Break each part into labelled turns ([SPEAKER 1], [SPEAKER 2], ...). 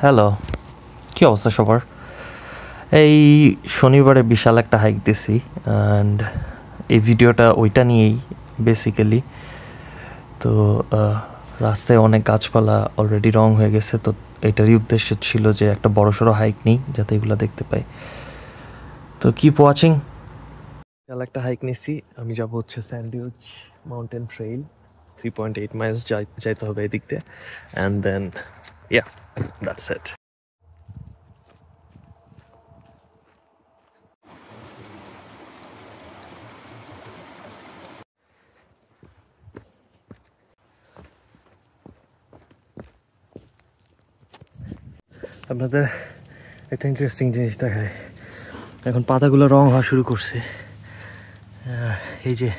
[SPEAKER 1] Hello, কী অবস্থা সবার? এই শনিবারে বিশাল একটা হাইক দিছি অ্যান্ড এই ভিডিওটা ওইটা নিয়েই বেসিক্যালি। তো রাস্তায় অনেক গাছপালা অলরেডি রং হয়ে গেছে, তো এটারই উদ্দেশ্য ছিল যে একটা বড়সড় হাইক নিই যাতে এগুলো দেখতে পাই। তো কিপ ওয়াচিং। বিশাল একটা হাইক নিছি। আমি যাবো হচ্ছে স্যান্ডউইচ মাউন্টেন ট্রেইল, 3.8 মাইলস যাইতে হবে এদিক দিয়ে, and then yeah, that's it. আপনাদের একটা ইন্টারেস্টিং জিনিস দেখায়, এখন পাতাগুলো রং হওয়া শুরু করছে। এই যে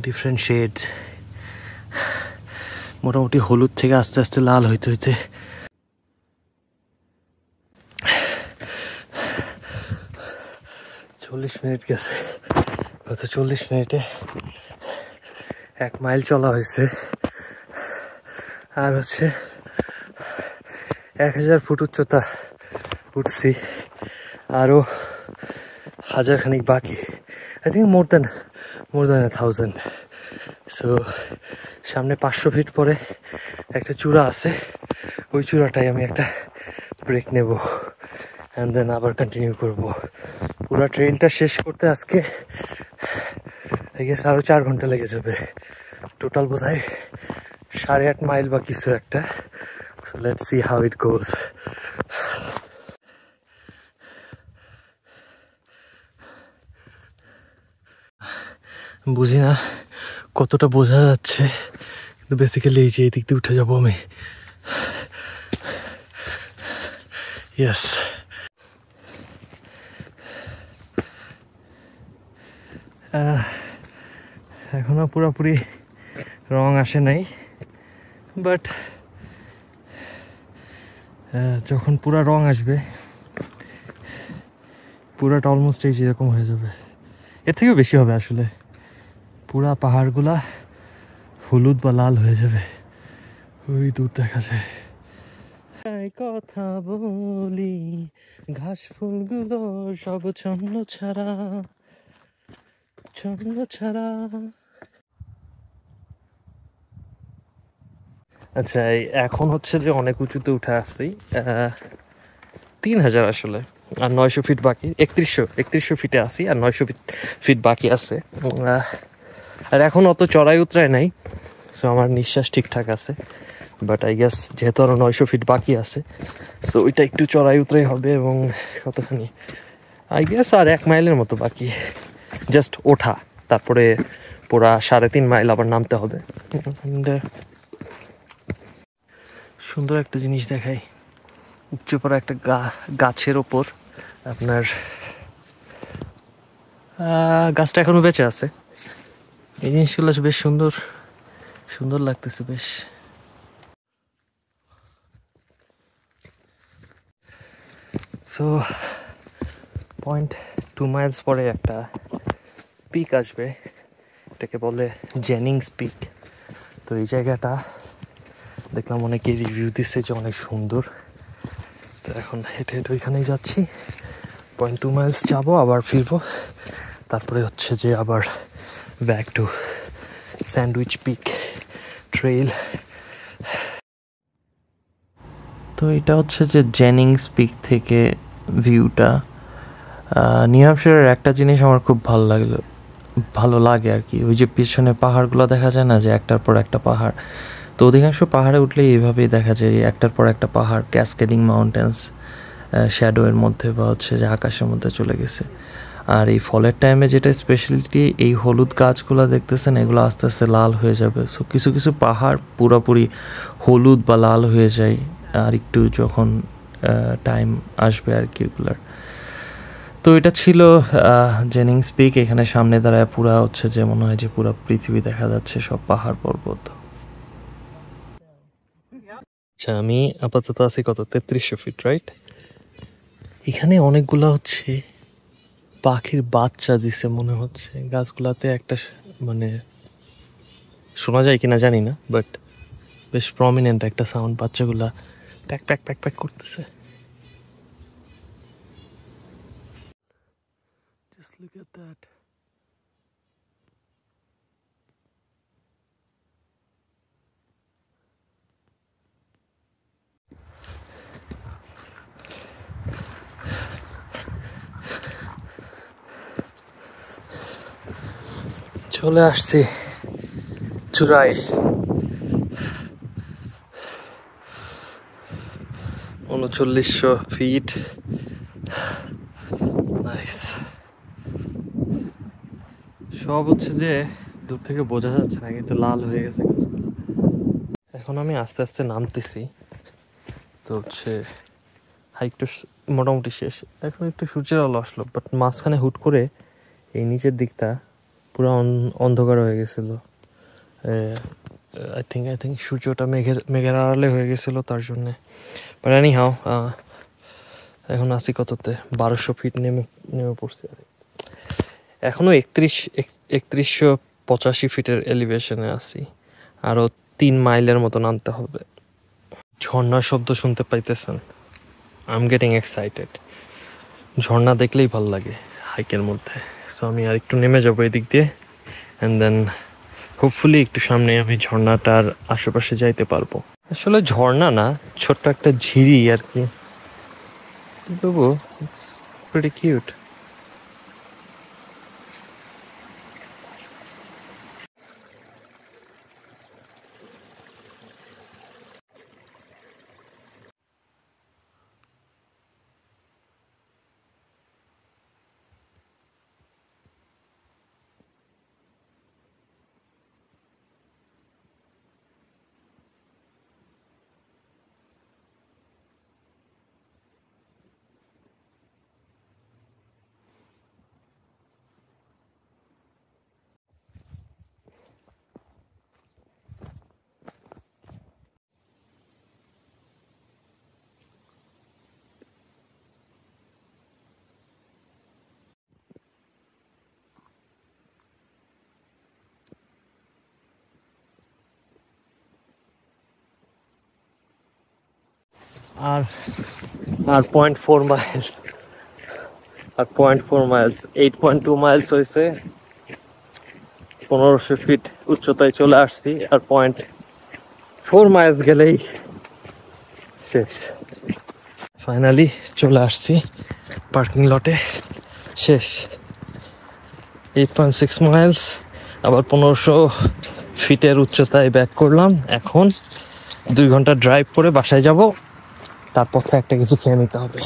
[SPEAKER 1] ডিফারেন্ট শেডস, মোটামুটি হলুদ থেকে আস্তে আস্তে লাল হইতে হইতে 40 মিনিট গেছে। গত 40 মিনিটে 1 মাইল চলা হয়েছে, আর হচ্ছে 1000 ফুট উচ্চতা উঠছি, আরও 1000 খানিক বাকি। I think more than 1000। So সামনে 500 ফিট পরে একটা চূড়া আছে, ওই চূড়াটাই আমি একটা ব্রেক নেব অ্যান্ড দেন আবার কন্টিনিউ করব। পুরো ট্রেইলটা শেষ করতে আজকে আই গেস আরও 4 ঘন্টা লেগে যাবে। টোটাল বোধ হয় 8.5 মাইল বা কিছু একটা। So let's see how it goes. বুঝি না কতটা বোঝা যাচ্ছে, কিন্তু বেসিক্যালি এই যে এই দিক দিয়ে উঠে যাবো আমি। ইয়েস, এখনো পুরোপুরি রং আসে নাই, বাট যখন পুরা রং আসবে পুরাটা অলমোস্ট এই যেরকম হয়ে যাবে, এর থেকেও বেশি হবে আসলে। পুরা পাহাড়গুলা হলুদ বা লাল হয়ে যাবে, ওই দূর দেখা যায়। কথা বলি, ঘাস ফুলগুলো সব ছন্ন ছাড়া, ছন্ন ছাড়া। আচ্ছা, এখন হচ্ছে যে অনেক উঁচুতে উঠে আসছি, 3000 আসলে, আর 900 ফিট বাকি। 3100 ফিটে আসি, আর 900 ফিট বাকি আছে। আর এখন অত চড়াই উতরাই নাই, সো আমার নিঃশ্বাস ঠিকঠাক আছে। বাট আই গেস যেহেতু আরও 900 ফিট বাকি আছে, সো ওইটা একটু চড়াই উতরাই হবে। এবং কতখানি আই গেস আর 1 মাইলের মতো বাকি, জাস্ট ওঠা, তারপরে পুরা 3.5 মাইল আবার নামতে হবে। সুন্দর একটা জিনিস দেখাই, উপচে পড়া একটা গাছের ওপর আপনার গাছটা এখনো বেঁচে আছে। এই জিনিসগুলো বেশ সুন্দর সুন্দর লাগতেছে বেশ। সো 0.2 মাইলস পরে একটা পিক আসবে, এটাকে বলে জেনিংস পিক। তো এই জায়গাটা দেখলাম অনেকে রিভিউ দিচ্ছে যে অনেক সুন্দর। তো এখন হেঁটে হেঁটে ওইখানেই যাচ্ছি। 0.2 মাইলস যাবো, আবার ফিরবো, তারপরে হচ্ছে যে আবার back to sandwich peak trail. তো এটা হচ্ছে যে জেনিংস পিক থেকে ভিউটা। নিউ হ্যাম্পশায়ারের একটা জিনিস আমার খুব ভালো লাগে আর কি, ওই যে পিছনে পাহাড়গুলো দেখা যায় না, যে একটার পর একটা পাহাড়। তো অধিকাংশ পাহাড়ে উঠলেই এইভাবেই দেখা যায়, একটার পর একটা পাহাড়, ক্যাসকেডিং মাউন্টেন্স শ্যাডোয়ের মধ্যে বা হচ্ছে যে আকাশের মধ্যে চলে গেছে। আর এই ফলের টাইমে যেটা স্পেশালিটি, এই হলুদ গাছগুলো দেখতেছেন, এগুলো আস্তে আস্তে লাল হয়ে যাবে। সো কিছু কিছু পাহাড় পুরোপুরি হলুদ বা লাল হয়ে যায় আর একটু যখন টাইম আসবে আর কি ওগুলার। তো এটা ছিল জেনিংস পিক। এখানে সামনে দাঁড়ায় পুরা হচ্ছে যে মনে হয় যে পুরো পৃথিবী দেখা যাচ্ছে, সব পাহাড় পর্বত। আচ্ছা, আমি আপাতত আছি কত 3300 ফিট, রাইট? এখানে অনেকগুলো হচ্ছে পাখির বাচ্চা দিছে মনে হচ্ছে গাছগুলাতে। একটা মানে শোনা যায় কিনা জানি না, বাট বেশ প্রমিনেন্ট একটা সাউন্ড, বাচ্চাগুলা প্যাক প্যাক প্যাক প্যাক করতেছে। Just look at that. চলে আসছি চূড়ায়। 3900 ফিট। নাইস। সব হচ্ছে যে দূর থেকে বোঝা যাচ্ছে না, কিন্তু লাল হয়ে গেছে গাছগুলো। এখন আমি আস্তে আস্তে নামতেছি, তো হচ্ছে হাইকটা মোটামুটি শেষ। এখন একটু সূর্যের আলো আসলো, বাট মাঝখানে হুট করে এই নিচের দিকটা পুরো অন্ধকার হয়ে গেছিল। আই থিঙ্ক সূর্যটা মেঘের আড়ালে হয়ে গেছিলো, তার জন্যে। বাট এনি হাও, এখন আছি কততে, 1200 ফিট নেমে পড়ছি। এখনও 3185 ফিটের এলিভেশনে আছি। আরও 3 মাইলের মতো নামতে হবে। ঝর্ণার শব্দ শুনতে পাইতেছেন। I am getting excited. ঝর্ণা দেখলেই ভালো লাগে হাইকের মধ্যে। সো আমি আর একটু নেমে যাবো এদিক দিয়ে, অ্যান্ড দেন হোপফুলি একটু সামনে আমি ঝর্ণাটার আশেপাশে যাইতে পারবো। আসলে ঝর্ণা না, ছোট্ট একটা ঝিরি আর কি, তবু ইটস প্রিটি কিউট। আর 0.4 মাইলস, আর 0.4 মাইলস, 8.2 মাইলস হয়েছে। 1500 ফিট উচ্চতায় চলে আসছি, আর 0.4 মাইলস গেলেই শেষ। ফাইনালি চলে আসছি পার্কিং লটে। শেষ। 8.6 মাইলস, আবার 1500 ফিটের উচ্চতায় ব্যাক করলাম। এখন 2 ঘন্টা ড্রাইভ করে বাসায় যাব, তারপর একটা কিছু খেয়ে নিতে হবে।